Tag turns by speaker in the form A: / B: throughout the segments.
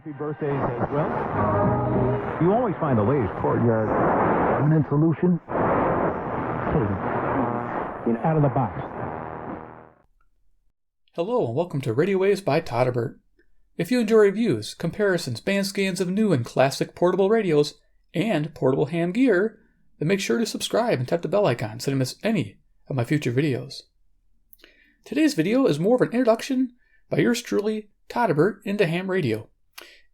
A: Happy birthdays as well. You always find the latest courtyard permanent solution. Out of the box.
B: Hello and welcome to Radio Waves by Todderbert. If you enjoy reviews, comparisons, band scans of new and classic portable radios, and portable ham gear, then make sure to subscribe and tap the bell icon so you don't miss any of my future videos. Today's video is more of an introduction by yours truly, Todderbert, into ham radio,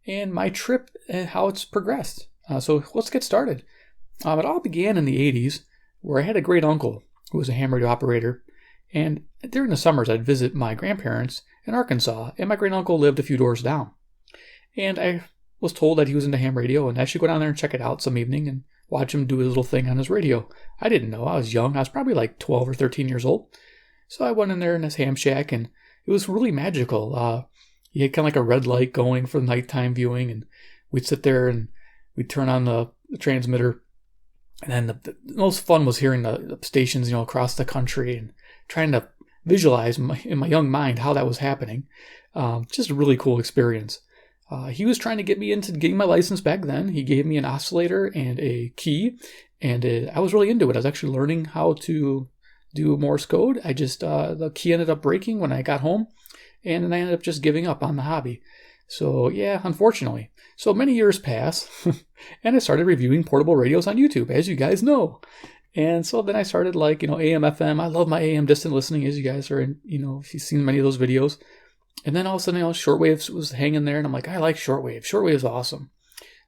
B: and my trip and how it's progressed. So let's get started. It all began in the 80s, where I had a great uncle who was a ham radio operator, and during the summers I'd visit my grandparents in Arkansas, and my great uncle lived a few doors down. And I was told that he was into ham radio, and I should go down there and check it out some evening and watch him do his little thing on his radio. I didn't know. I was young. I was probably like 12 or 13 years old. So I went in there in his ham shack, and it was really magical. He had kind of like a red light going for nighttime viewing, and we'd sit there and we'd turn on the transmitter. And then the most fun was hearing the stations, across the country and trying to visualize in my young mind how that was happening. Just a really cool experience. He was trying to get me into getting my license back then. He gave me an oscillator and a key, and I was really into it. I was actually learning how to do Morse code. The key ended up breaking when I got home, and then I ended up just giving up on the hobby. So yeah, unfortunately. So many years pass, and I started reviewing portable radios on YouTube, as you guys know. And so then I started AM, FM. I love my AM distant listening, as you guys are in, if you've seen many of those videos. And then all of a sudden, shortwave was hanging there, and I'm like, I like shortwave. Shortwave is awesome.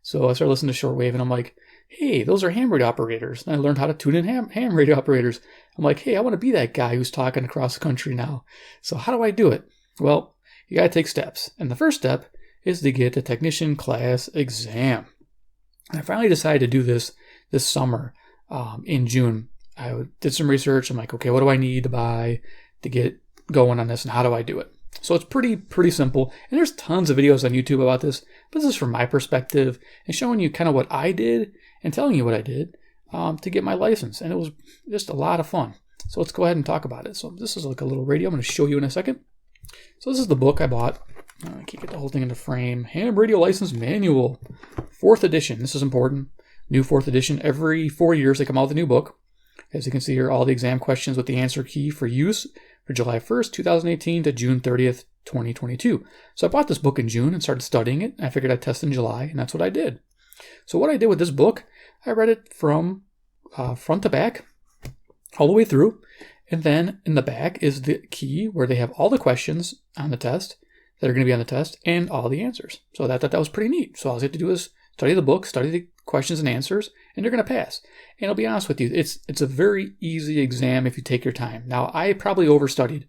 B: So I started listening to shortwave, and I'm like, hey, those are ham radio operators. And I learned how to tune in ham radio operators. I'm like, hey, I want to be that guy who's talking across the country now. So how do I do it? Well, you got to take steps. And the first step is to get the technician class exam. And I finally decided to do this summer in June. I did some research. I'm like, okay, what do I need to buy to get going on this, and how do I do it? So it's pretty simple. And there's tons of videos on YouTube about this, but this is from my perspective and showing you kind of what I did and telling you what I did to get my license. And it was just a lot of fun. So let's go ahead and talk about it. So this is like a little radio I'm going to show you in a second. So this is the book I bought. I can't get the whole thing into frame. Ham Radio License Manual, 4th edition. This is important. New 4th edition. Every 4 years they come out with a new book. As you can see here, all the exam questions with the answer key for use for July 1st, 2018 to June 30th, 2022. So I bought this book in June and started studying it. I figured I'd test in July, and that's what I did. So what I did with this book, I read it from front to back, all the way through. And then in the back is the key where they have all the questions on the test that are going to be on the test and all the answers. So I thought that was pretty neat. So all I had to do is study the book, study the questions and answers, and you're going to pass. And I'll be honest with you, it's a very easy exam if you take your time. Now, I probably overstudied.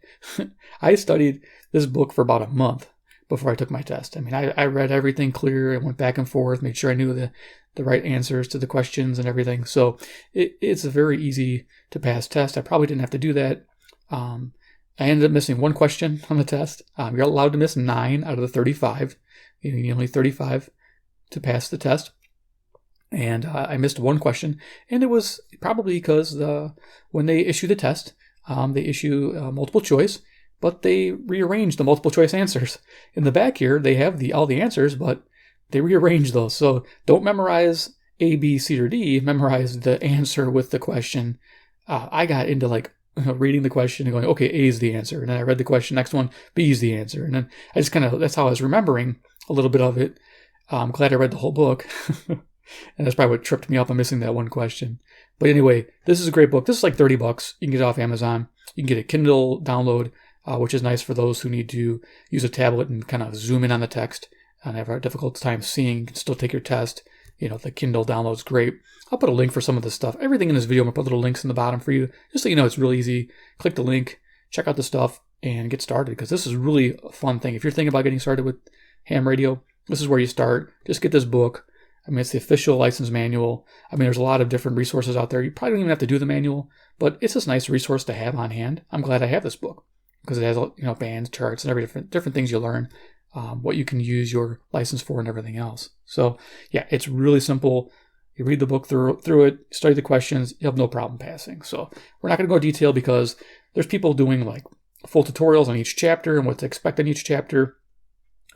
B: I studied this book for about a month before I took my test. I mean, I read everything clear. I went back and forth, made sure I knew the right answers to the questions and everything. So it's a very easy to pass test. I probably didn't have to do that. I ended up missing one question on the test. You're allowed to miss 9 out of the 35. You need only 35 to pass the test. And I missed one question. And it was probably because when they issue the test, they issue multiple choice, but they rearrange the multiple choice answers. In the back here, they have all the answers, but they rearrange those. So don't memorize A, B, C, or D. Memorize the answer with the question. I got into reading the question and going, okay, A is the answer. And then I read the question, next one, B is the answer. And then I just that's how I was remembering a little bit of it. I'm glad I read the whole book. And that's probably what tripped me up on missing that one question. But anyway, this is a great book. This is like $30. You can get it off Amazon. You can get a Kindle download, which is nice for those who need to use a tablet and kind of zoom in on the text and have a difficult time seeing. You can still take your test. The Kindle download's great. I'll put a link for some of this stuff. Everything in this video, I'm going to put little links in the bottom for you, just so you know it's really easy. Click the link, check out the stuff, and get started, because this is really a fun thing. If you're thinking about getting started with ham radio, this is where you start. Just get this book. I mean, it's the official license manual. I mean, there's a lot of different resources out there. You probably don't even have to do the manual, but it's just a nice resource to have on hand. I'm glad I have this book because it has, bands, charts, and every different things you learn, what you can use your license for and everything else. So yeah, it's really simple. You read the book through it, study the questions, you have no problem passing. So we're not going to go into detail because there's people doing full tutorials on each chapter and what to expect in each chapter.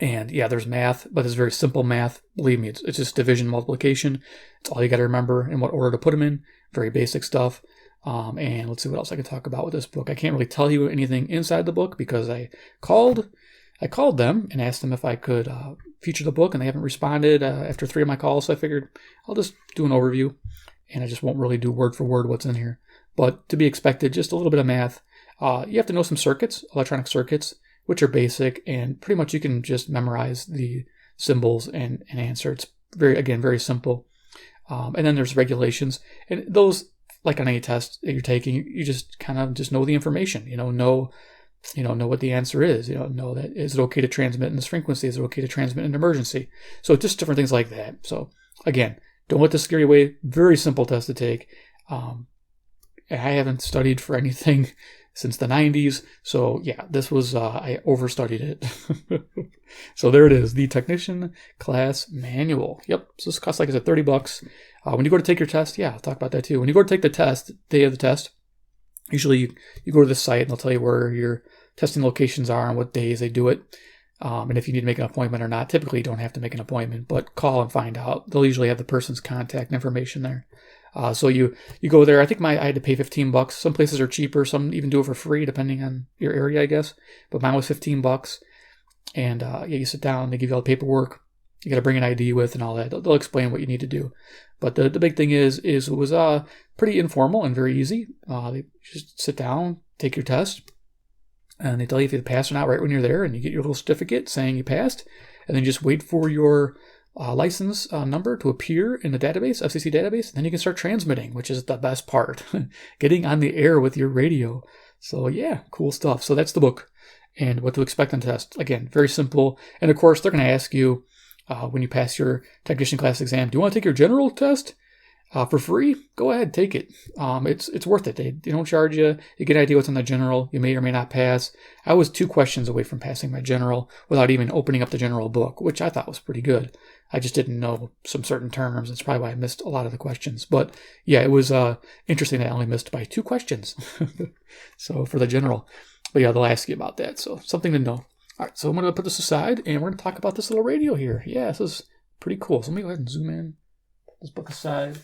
B: And yeah, there's math, but it's very simple math. Believe me, it's just division, multiplication. It's all you got to remember and what order to put them in. Very basic stuff. And let's see what else I can talk about with this book. I can't really tell you anything inside the book because I called them and asked them if I could feature the book, and they haven't responded after 3 of my calls. So I figured I'll just do an overview, and I just won't really do word for word what's in here. But to be expected, just a little bit of math. You have to know some circuits, electronic circuits, which are basic, and pretty much you can just memorize the symbols and answer. It's very simple. And then there's regulations, and those, like on any test that you're taking, you just kind of just know the information. Know what the answer is. Know that is it okay to transmit in this frequency? Is it okay to transmit in emergency? So just different things like that. So again, don't let this scare you away. Very simple test to take. I haven't studied for anything since the 90s. So yeah, this was, I overstudied it. So there it is, the Technician Class Manual. Yep, so this costs, like I said, $30. When you go to take your test, yeah, I'll talk about that too. When you go to take the test, day of the test, usually you go to the site and they'll tell you where your testing locations are and what days they do it. And if you need to make an appointment or not. Typically you don't have to make an appointment, but call and find out. They'll usually have the person's contact information there. So you go there. I think I had to pay $15. Some places are cheaper. Some even do it for free, depending on your area, I guess. But mine was $15. And you sit down. They give you all the paperwork. You got to bring an ID with and all that. They'll explain what you need to do. But the big thing is it was pretty informal and very easy. They just sit down, take your test, and they tell you if you pass or not right when you're there, and you get your little certificate saying you passed, and then just wait for your license number to appear in the database, FCC database, and then you can start transmitting, which is the best part, getting on the air with your radio. So yeah, cool stuff. So that's the book and what to expect on test. Again, very simple. And of course, they're going to ask you when you pass your technician class exam, do you want to take your general test for free? Go ahead, take it. It's worth it. They don't charge you. You get an idea what's on the general. You may or may not pass. I was 2 questions away from passing my general without even opening up the general book, which I thought was pretty good. I just didn't know some certain terms. That's probably why I missed a lot of the questions. But yeah, it was interesting that I only missed by 2 questions. So for the general. But yeah, they'll ask you about that. So something to know. All right, so I'm going to put this aside, and we're going to talk about this little radio here. Yeah, this is pretty cool. So let me go ahead and zoom in. Put this book aside.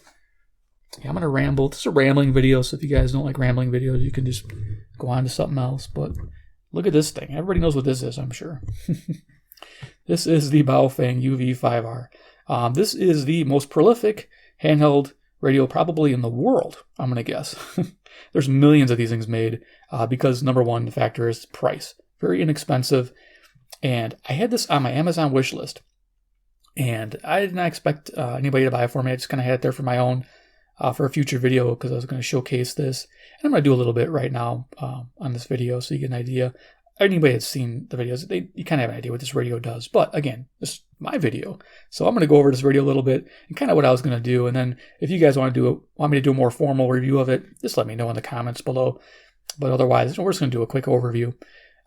B: Yeah, I'm going to ramble. This is a rambling video, so if you guys don't like rambling videos, you can just go on to something else. But look at this thing. Everybody knows what this is, I'm sure. This is the Baofeng UV5R. This is the most prolific handheld radio probably in the world, I'm going to guess. There's millions of these things made because, number one, the factor is price. Very inexpensive. And I had this on my Amazon wish list. And I did not expect anybody to buy it for me. I just kind of had it there for my own, for a future video, because I was going to showcase this. And I'm going to do a little bit right now on this video so you get an idea. Anybody that's seen the videos, you kind of have an idea what this radio does. But again, this is my video. So I'm going to go over this radio a little bit and kind of what I was going to do. And then if you guys want me to do a more formal review of it, just let me know in the comments below. But otherwise, we're just going to do a quick overview.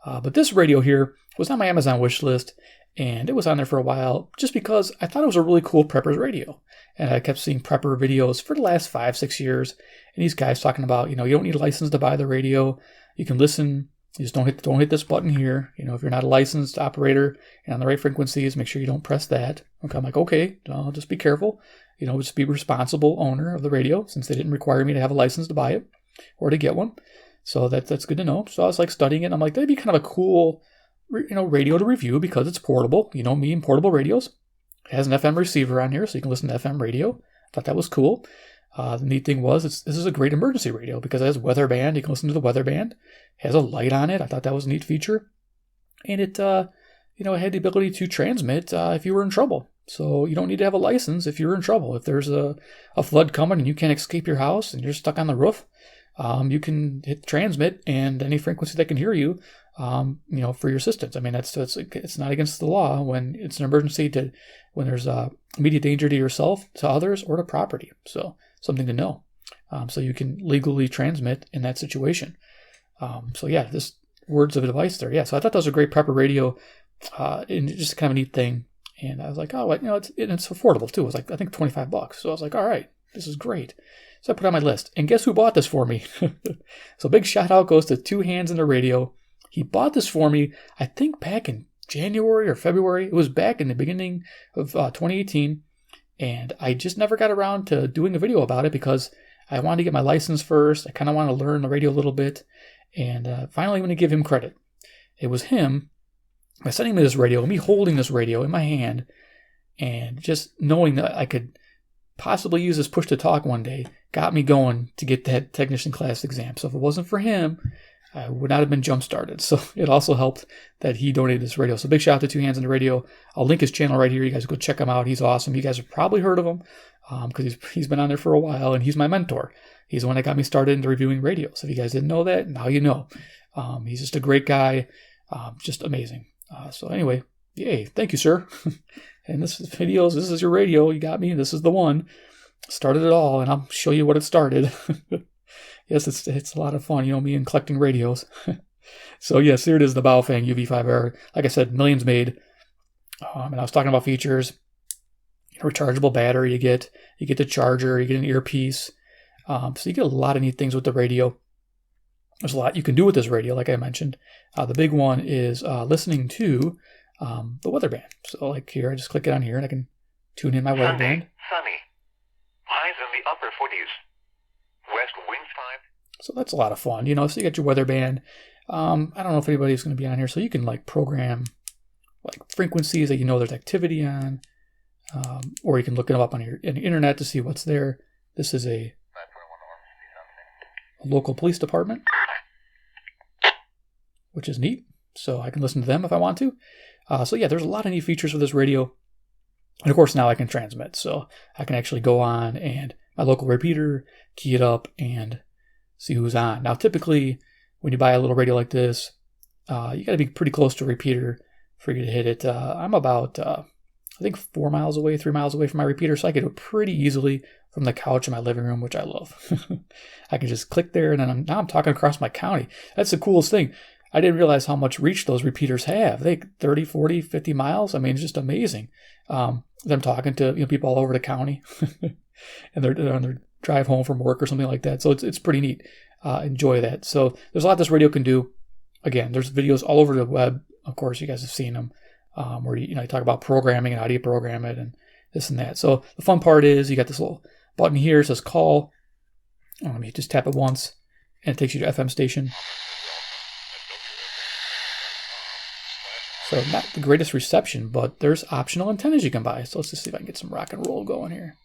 B: But this radio here was on my Amazon wish list, and it was on there for a while just because I thought it was a really cool prepper's radio. And I kept seeing prepper videos for the last 5-6 years. And these guys talking about, you don't need a license to buy the radio. You can listen. You just don't hit this button here. If you're not a licensed operator and on the right frequencies, make sure you don't press that. Okay, I'm like, okay, I'll just be careful. Just be a responsible owner of the radio, since they didn't require me to have a license to buy it or to get one. So that's good to know. So I was like studying it, and I'm like, that'd be kind of a cool, radio to review because it's portable. Me and portable radios. It has an FM receiver on here, so you can listen to FM radio. I thought that was cool. The neat thing was, this is a great emergency radio because it has weather band. You can listen to the weather band. It has a light on it. I thought that was a neat feature. And it, it had the ability to transmit if you were in trouble. So you don't need to have a license if you're in trouble. If there's a flood coming and you can't escape your house and you're stuck on the roof, you can hit transmit and any frequency that can hear you, for your assistance. I mean, it's not against the law when it's an emergency when there's immediate danger to yourself, to others, or to property. So something to know. So you can legally transmit in that situation. So yeah, this words of advice there. Yeah, so I thought that was a great prepper radio, and just kind of a neat thing. And I was like, oh, it's affordable too. It was like, I think $25. So I was like, all right, this is great. So I put it on my list. And guess who bought this for me? So big shout out goes to Two Hands in the Radio. He bought this for me, I think back in January or February. It was back in the beginning of 2018. And I just never got around to doing a video about it because I wanted to get my license first. I kind of wanted to learn the radio a little bit. And finally, I'm going to give him credit. It was him. By sending me this radio, me holding this radio in my hand, and just knowing that I could possibly use this push to talk one day, got me going to get that technician class exam. So if it wasn't for him, I would not have been jump started. So it also helped that he donated this radio. So big shout out to Two Hands on the Radio. I'll link his channel right here. You guys go check him out. He's awesome. You guys have probably heard of him because he's been on there for a while, and he's my mentor. He's the one that got me started into reviewing radios. If you guys didn't know that, now you know. He's just a great guy, just amazing. So anyway, yay, thank you, sir. And this is your radio. You got me. This is the one. Started it all, and I'll show you what it started. Yes, it's a lot of fun, me and collecting radios. So yes, here it is, the Baofeng UV5R. Like I said, millions made. And I was talking about features. Rechargeable battery you get the charger, you get an earpiece. So you get a lot of neat things with the radio. There's a lot you can do with this radio, like I mentioned. The big one is listening to the weather band. So like here, I just click it on here and I can tune in my weather band.
C: Sunny. Highs in the upper 40s. West wind 5.
B: So that's a lot of fun, so you got your weather band. I don't know if anybody's going to be on here, so you can like program like frequencies that there's activity on, or you can look it up on the internet to see what's there. This is a local police department, which is neat. So I can listen to them if I want to. So yeah, there's a lot of neat features for this radio. And of course now I can transmit. So I can actually go on and my local repeater, key it up and see who's on. Now typically when you buy a little radio like this, you got to be pretty close to a repeater for you to hit it. I'm about, I think 3 miles away from my repeater. So I can do it pretty easily from the couch in my living room, which I love. I can just click there and then I'm talking across my county. That's the coolest thing. I didn't realize how much reach those repeaters have. They 30, 40, 50 miles. I mean, it's just amazing. I'm talking to people all over the county and they're on their drive home from work or something like that. So it's pretty neat. Enjoy that. So there's a lot this radio can do. Again, there's videos all over the web. Of course, you guys have seen them where you talk about programming and how do you program it and this and that. So the fun part is you got this little button here. It says call. You just tap it once and it takes you to FM station. So not the greatest reception, but there's optional antennas you can buy. So let's just see if I can get some rock and roll going here.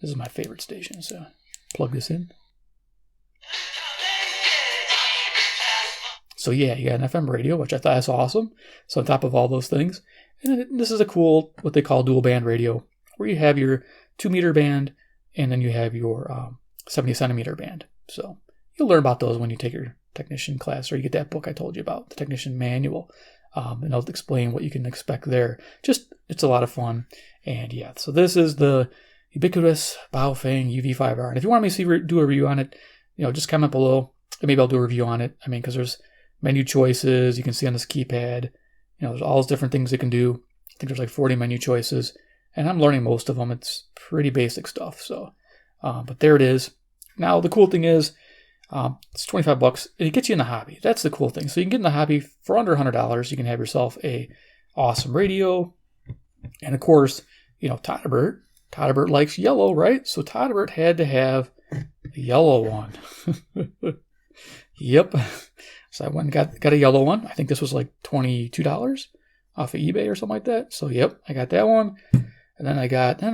B: This is my favorite station, so plug this in. So yeah, you got an FM radio, which I thought was awesome. So on top of all those things, and then this is a cool, what they call dual band radio, where you have your 2-meter band, and then you have your 70-centimeter band. So you'll learn about those when you take your technician class, or you get that book I told you about, the technician manual, and I'll explain what you can expect there. It's a lot of fun. And yeah, so this is the ubiquitous Baofeng UV5R. And if you want me to do a review on it, just comment below, and maybe I'll do a review on it. I mean, because there's menu choices you can see on this keypad. There's all those different things it can do. I think there's like 40 menu choices, and I'm learning most of them. It's pretty basic stuff. So, but there it is. Now the cool thing is, it's $25 and it gets you in the hobby. That's the cool thing. So you can get in the hobby for under $100. You can have yourself a awesome radio. And of course, Todderbert likes yellow, right? So Todderbert had to have a yellow one. Yep. So I went and got a yellow one. I think this was like $22 off of eBay or something like that. So yep, I got that one. And then I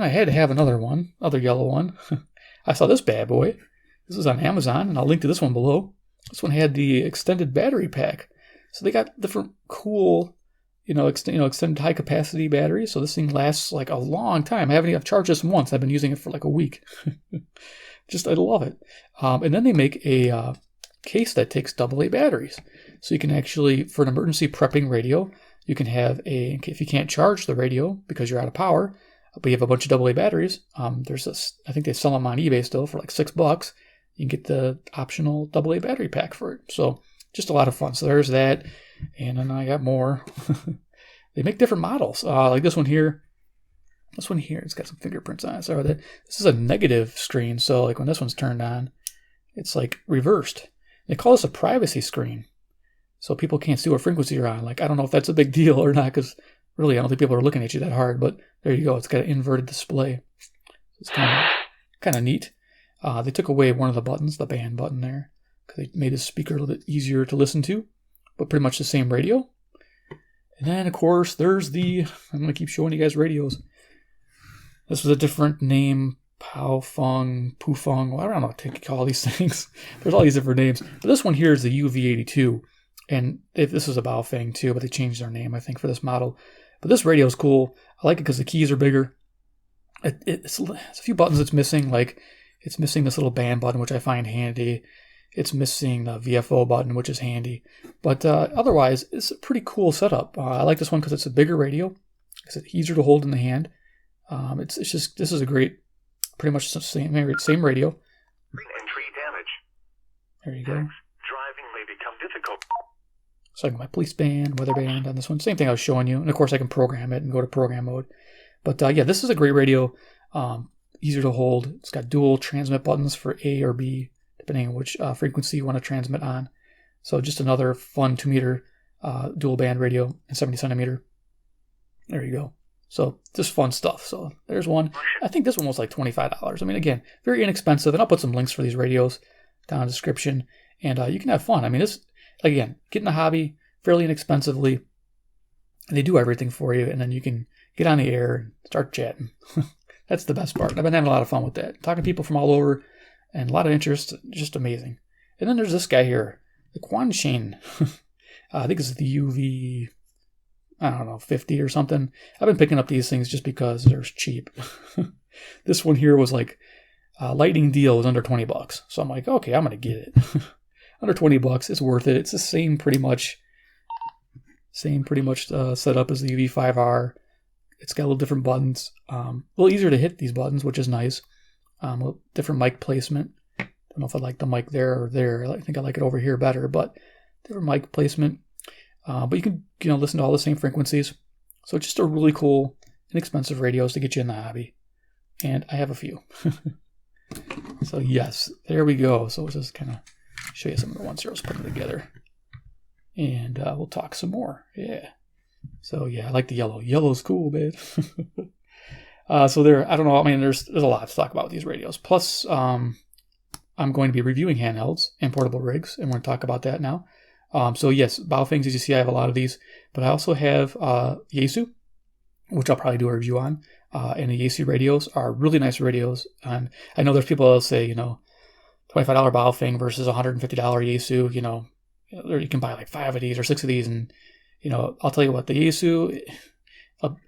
B: had to have another yellow one. I saw this bad boy. This is on Amazon, and I'll link to this one below. This one had the extended battery pack. So they got different cool, extended high capacity batteries. So this thing lasts like a long time. I've charged this once. I've been using it for like a week. I love it. And then they make a case that takes AA batteries. So you can actually, for an emergency prepping radio, you can have if you can't charge the radio because you're out of power, but you have a bunch of AA batteries. There's this, I think they sell them on eBay still for like $6. You can get the optional AA battery pack for it. So just a lot of fun. So there's that. And then I got more. They make different models. Like this one here. It's got some fingerprints on it. So this is a negative screen. So like when this one's turned on, it's like reversed. They call this a privacy screen. so people can't see what frequency you're on. Like, I don't know if that's a big deal or not, because really, I don't think people are looking at you that hard, but there you go. It's got an inverted display. It's kind of neat. They took away one of the buttons, the band button there, because they made the speaker a little bit easier to listen to, but pretty much the same radio. And then, of course, there's I'm going to keep showing you guys radios. This was a different name, Baofeng, Pufeng, I don't know what to call these things. There's all these different names. But this one here is the UV82. And this is a Baofeng too, but they changed their name, I think, for this model. But this radio is cool. I like it because the keys are bigger. It's a few buttons it's missing. Like, it's missing this little band button, which I find handy. It's missing the VFO button, which is handy. But otherwise, it's a pretty cool setup. I like this one because it's a bigger radio. It's easier to hold in the hand. It's just, this is a great, pretty much the same radio.
C: Entry damage.
B: There you go.
C: Driving may become difficult.
B: So I got my police band, weather band on this one. Same thing I was showing you. And of course I can program it and go to program mode. But yeah, this is a great radio. Easier to hold. It's got dual transmit buttons for A or B, depending on which frequency you want to transmit on. So just another fun 2-meter dual band radio and 70 centimeter. There you go. So just fun stuff. So there's one. I think this one was like $25. I mean, again, very inexpensive. And I'll put some links for these radios down in the description. And you can have fun. I mean, this, again, get in the hobby fairly inexpensively. And they do everything for you. And then you can get on the air and start chatting. That's the best part. I've been having a lot of fun with that. Talking to people from all over and a lot of interest. Just amazing. And then there's this guy here, the Quanshin. I think it's the UV, I don't know, 50 or something. I've been picking up these things just because they're cheap. This one here was like, lightning deal was under $20. So I'm like, okay, I'm going to get it. Under $20, it's worth it. It's the same pretty much setup as the UV5R. It's got a little different buttons. A little easier to hit these buttons, which is nice. Different mic placement. I don't know if I like the mic there or there. I think I like it over here better, but different mic placement. But you can, listen to all the same frequencies. So it's just a really cool, inexpensive radios to get you in the hobby. And I have a few. So yes, there we go. So we'll just kind of show you some of the ones here. Let's put them together. And we'll talk some more. Yeah. So yeah, I like the yellow. Yellow's cool, man. So there, I don't know. I mean, there's a lot to talk about with these radios. Plus, I'm going to be reviewing handhelds and portable rigs, and we're going to talk about that now. So yes, Baofengs, as you see, I have a lot of these, but I also have Yaesu, which I'll probably do a review on. And the Yaesu radios are really nice radios. And I know there's people that say, $25 Baofeng versus $150 Yaesu. You can buy like 5 of these or 6 of these, and I'll tell you what, the Yaesu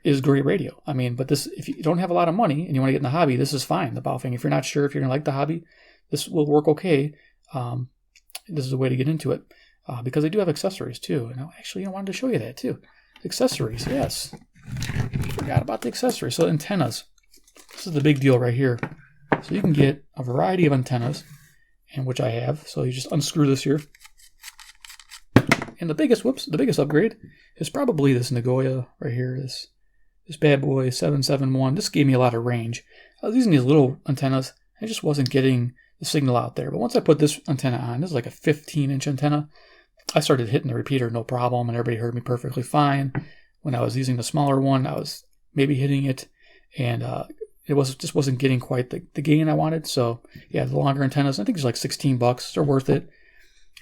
B: is a great radio. I mean, but this, if you don't have a lot of money and you want to get in the hobby, this is fine. The Baofeng, if you're not sure if you're going to like the hobby, this will work okay. This is a way to get into it. Because they do have accessories too. And I wanted to show you that too. Accessories, yes. Forgot about the accessories. So antennas. This is the big deal right here. So you can get a variety of antennas, and which I have. So you just unscrew this here. And the biggest upgrade is probably this Nagoya right here. This bad boy 771. This gave me a lot of range. I was using these little antennas. I just wasn't getting the signal out there. But once I put this antenna on, this is like a 15-inch antenna. I started hitting the repeater no problem, and everybody heard me perfectly fine. When I was using the smaller one, I was maybe hitting it, and it just wasn't getting quite the gain I wanted. So yeah, the longer antennas, I think it's like $16. They're worth it.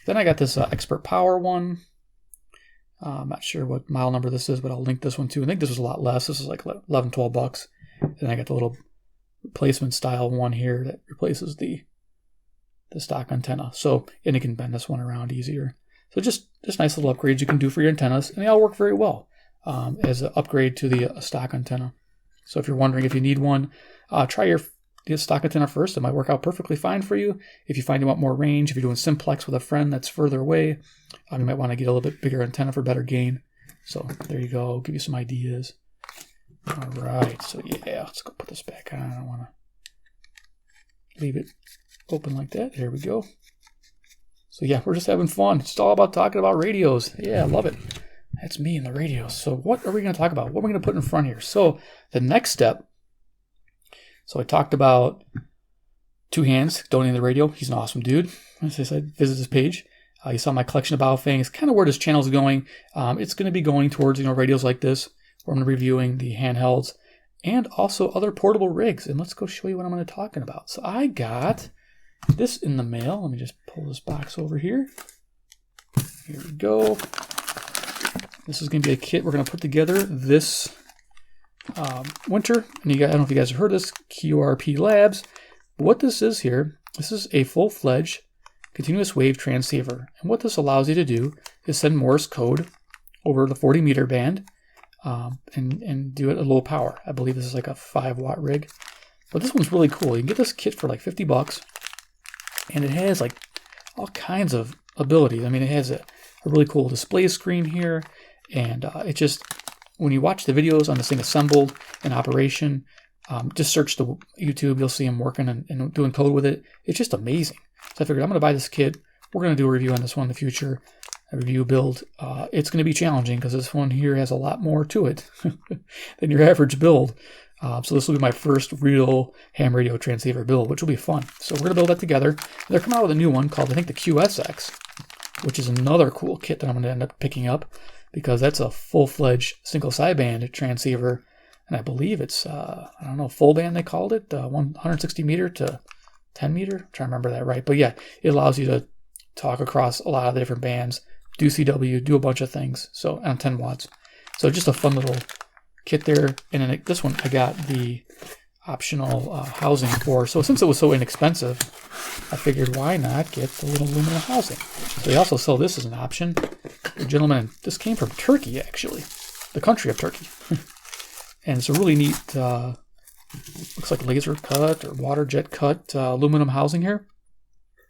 B: Then I got this Expert Power one. I'm not sure what model number this is, but I'll link this one too. I think this was a lot less. This is like $11, $12. Then I got the little replacement style one here that replaces the stock antenna. So, and you can bend this one around easier. So just nice little upgrades you can do for your antennas, and they all work very well as an upgrade to the stock antenna. So if you're wondering if you need one, try your stock antenna first. It might work out perfectly fine for you. If you find you want more range, if you're doing simplex with a friend that's further away, you might want to get a little bit bigger antenna for better gain. So there you go. Give you some ideas. All right. So yeah, let's go put this back on. I don't want to leave it open like that. There we go. So yeah, we're just having fun. It's all about talking about radios. Yeah, I love it. That's me and the radios. So what are we going to talk about? What are we going to put in front here? So the next step. So I talked about Two Hands donating the radio. He's an awesome dude. As I said, visit his page. You saw my collection of Baofengs, kind of where this channel is going. It's going to be going towards, radios like this, where I'm going to be reviewing the handhelds and also other portable rigs. And let's go show you what I'm going to be talking about. So I got this in the mail. Let me just pull this box over here. Here we go. This is going to be a kit we're going to put together this winter. And I don't know if you guys have heard of this, QRP Labs. But what this is here, this is a full-fledged continuous wave transceiver. And what this allows you to do is send Morse code over the 40 meter band and do it at low power. I believe this is like a 5-watt rig. But this one's really cool. You can get this kit for like $50. And it has like all kinds of abilities. I mean, it has a really cool display screen here. And it just, when you watch the videos on this thing assembled in operation, just search the YouTube. You'll see them working and doing code with it. It's just amazing. So I figured I'm going to buy this kit. We're going to do a review on this one in the future, a review build. It's going to be challenging because this one here has a lot more to it than your average build. So this will be my first real ham radio transceiver build, which will be fun. So we're going to build that together. And they're coming out with a new one called, I think, the QCX, which is another cool kit that I'm going to end up picking up because that's a full-fledged single sideband transceiver. And I believe it's, full band they called it, 160 meter to 10 meter. I'm trying to remember that right. But yeah, it allows you to talk across a lot of the different bands, do CW, do a bunch of things. So on 10 watts. So just a fun little kit there. And then this one I got the optional housing for. So since it was so inexpensive, I figured why not get the little aluminum housing. So they also sell this as an option. Gentlemen, this came from Turkey actually, the country of Turkey. And it's a really neat, looks like laser cut or water jet cut aluminum housing here.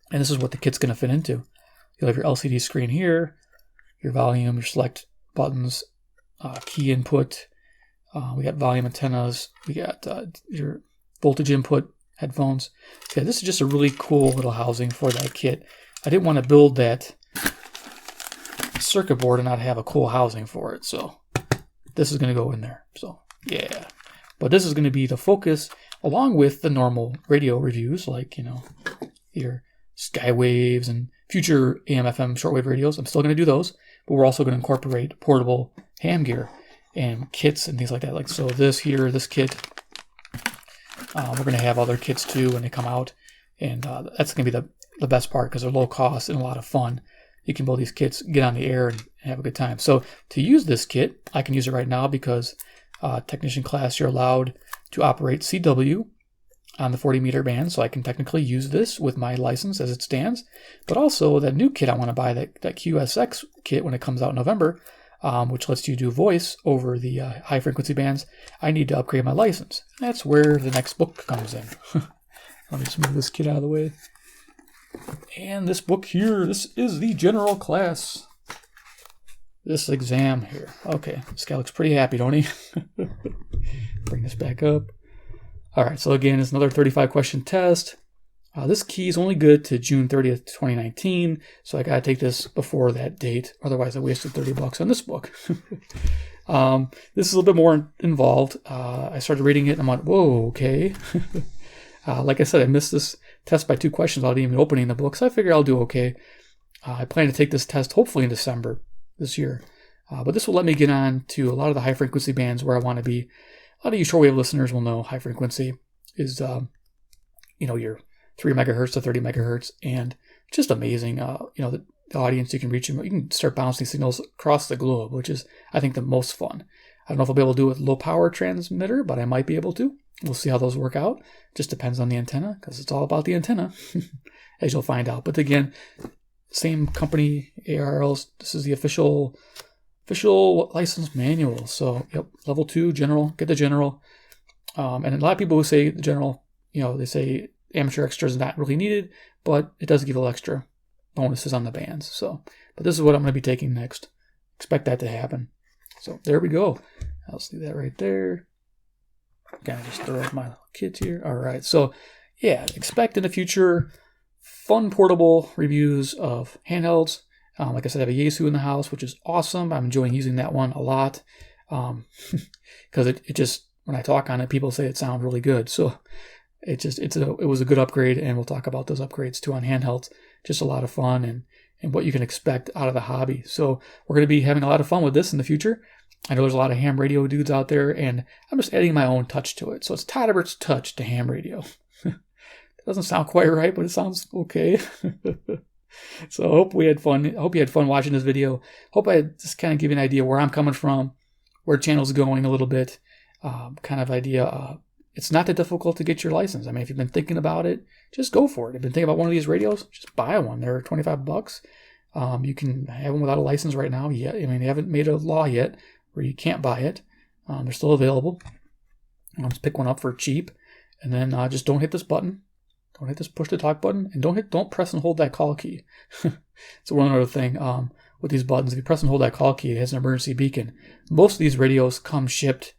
B: And this is what the kit's going to fit into. You'll have your LCD screen here, your volume, your select buttons, key input. We got volume antennas. We got your voltage input, headphones. Yeah, this is just a really cool little housing for that kit. I didn't want to build that circuit board and not have a cool housing for it. So this is going to go in there. So yeah, but this is going to be the focus along with the normal radio reviews like, your Skywaves and future AM/FM shortwave radios. I'm still going to do those, but we're also going to incorporate portable ham gear and kits and things like that. Like, so this kit, we're going to have other kits too when they come out. And that's going to be the best part because they're low cost and a lot of fun. You can build these kits, get on the air, and have a good time. So to use this kit, I can use it right now because technician class, you're allowed to operate CW on the 40 meter band. So I can technically use this with my license as it stands. But also that new kit I want to buy, that QSX kit when it comes out in November, which lets you do voice over the high frequency bands, I need to upgrade my license. That's where the next book comes in. Let me just move this kit out of the way. And this book here, this is the general class. This exam here. Okay, this guy looks pretty happy, don't he? Bring this back up. All right, so again, it's another 35 question test. This key is only good to June 30th, 2019. So I got to take this before that date. Otherwise, I wasted $30 on this book. This is a little bit more involved. I started reading it and I'm like, whoa, okay. Like I said, I missed this test by 2 questions without even opening the book. So I figure I'll do okay. I plan to take this test hopefully in December this year. But this will let me get on to a lot of the high frequency bands where I want to be. A lot of you shortwave listeners will know high frequency is, your 3 megahertz to 30 megahertz, and just amazing. The audience, you can reach them. You can start bouncing signals across the globe, which is, I think, the most fun. I don't know if I'll be able to do it with low power transmitter, but I might be able to. We'll see how those work out. Just depends on the antenna, because it's all about the antenna, as you'll find out. But again, same company, ARLs. This is the official license manual. So, yep, level 2, general. Get the general. And a lot of people who say the general, they say amateur extra is not really needed, but it does give a little extra bonuses on the bands. So, but this is what I'm going to be taking next. Expect that to happen. So there we go. I'll see that right there. Kind of just throw up my kits here. All right. So yeah, expect in the future fun portable reviews of handhelds. Like I said, I have a Yaesu in the house, which is awesome. I'm enjoying using that one a lot because it just, when I talk on it, people say it sounds really good. So it was a good upgrade, and we'll talk about those upgrades too on handhelds. Just a lot of fun, and and what you can expect out of the hobby. So we're going to be having a lot of fun with this in the future. I know there's a lot of ham radio dudes out there, and I'm just adding my own touch to it. So it's Todderbert's touch to ham radio. It doesn't sound quite right, but it sounds okay. So I hope we had fun. I hope you had fun watching this video. Hope I just kind of give you an idea where I'm coming from, where the channel's going a little bit, kind of idea. It's not that difficult to get your license. I mean, if you've been thinking about it, just go for it. If you've been thinking about one of these radios, just buy one. They're $25. You can have them without a license right now. Yeah, I mean, they haven't made a law yet where you can't buy it. They're still available. Just pick one up for cheap, and then just don't hit this button. Don't hit this push to talk button, and don't press and hold that call key. So one other thing with these buttons, if you press and hold that call key, it has an emergency beacon. Most of these radios come shipped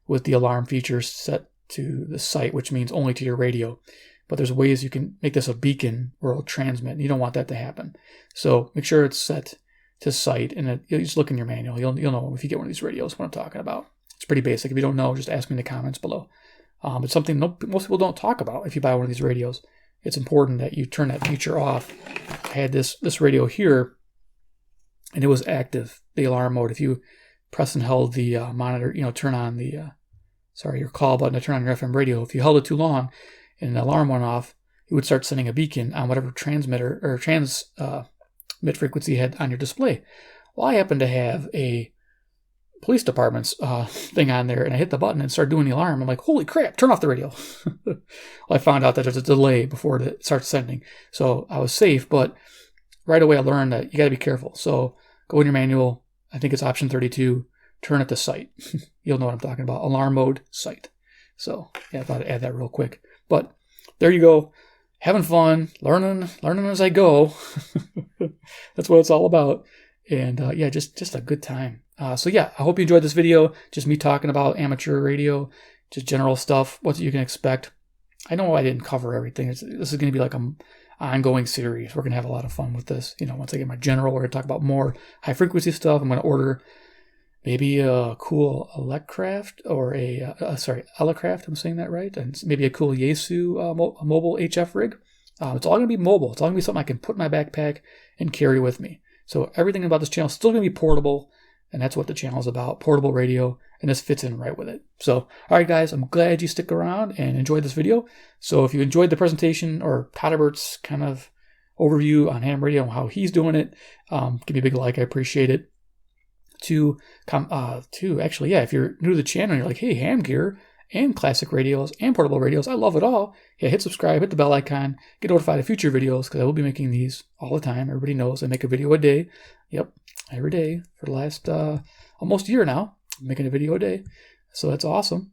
B: with the alarm features set to the site, which means only to your radio. But there's ways you can make this a beacon where it'll transmit. And you don't want that to happen. So make sure it's set to site, and you just look in your manual. You'll know if you get one of these radios what I'm talking about. It's pretty basic. If you don't know, just ask me in the comments below. It's something most people don't talk about if you buy one of these radios. It's important that you turn that feature off. I had this radio here, and it was active, the alarm mode. If you press and held the monitor, turn on the, your call button to turn on your FM radio. If you held it too long and the alarm went off, it would start sending a beacon on whatever transmitter or transmit frequency you had on your display. Well, I happen to have a police department's thing on there, and I hit the button and started doing the alarm. I'm like, holy crap, turn off the radio. Well, I found out that there's a delay before it starts sending. So I was safe, but right away I learned that you got to be careful. So go in your manual. I think it's option 32. Turn it to site. You'll know what I'm talking about. Alarm mode, site. So yeah, I thought I'd add that real quick. But there you go. Having fun, learning as I go. That's what it's all about. And yeah, just a good time. So yeah, I hope you enjoyed this video. Just me talking about amateur radio, just general stuff, what you can expect. I know I didn't cover everything. This is going to be like an ongoing series. We're going to have a lot of fun with this. Once I get my general, we're going to talk about more high frequency stuff. I'm going to order maybe a cool Elecraft or Elecraft, I'm saying that right, and maybe a cool Yaesu mobile HF rig. It's all going to be mobile. It's all going to be something I can put in my backpack and carry with me. So everything about this channel is still going to be portable, and that's what the channel is about, portable radio, and this fits in right with it. So, all right, guys, I'm glad you stick around and enjoyed this video. So if you enjoyed the presentation or Todderbert's kind of overview on ham radio and how he's doing it, give me a big like. I appreciate it. Actually, if you're new to the channel and you're like, hey, ham gear and classic radios and portable radios, I love it all. Yeah, hit subscribe, hit the bell icon, get notified of future videos because I will be making these all the time. Everybody knows I make a video a day. Yep, every day for the last almost year now. I'm making a video a day. So that's awesome.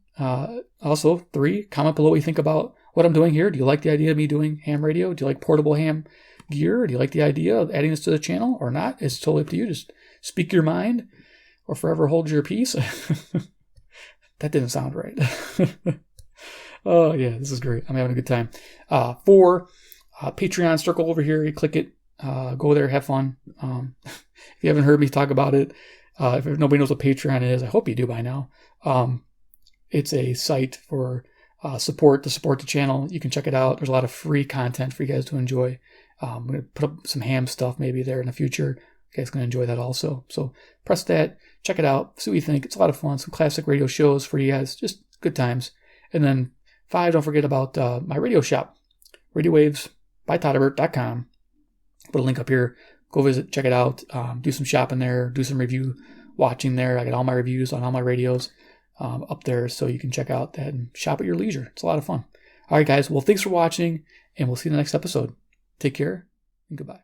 B: Also, 3, comment below what you think about what I'm doing here. Do you like the idea of me doing ham radio? Do you like portable ham gear? Do you like the idea of adding this to the channel or not? It's totally up to you. Just speak your mind or forever hold your peace. That didn't sound right. Oh, yeah, this is great. I'm having a good time. 4, Patreon, circle over here. You click it. Go there, have fun. If you haven't heard me talk about it, if nobody knows what Patreon is, I hope you do by now. It's a site for to support the channel. You can check it out. There's a lot of free content for you guys to enjoy. I'm going to put up some ham stuff maybe there in the future. You guys can enjoy that also. So press that, check it out, see what you think. It's a lot of fun. Some classic radio shows for you guys, just good times. And then 5, don't forget about my radio shop, RadioWavesByTodderbert.com. Put a link up here. Go visit, check it out. Do some shopping there, do some review watching there. I got all my reviews on all my radios up there, so you can check out that and shop at your leisure. It's a lot of fun. All right, guys. Well, thanks for watching, and we'll see you in the next episode. Take care, and goodbye.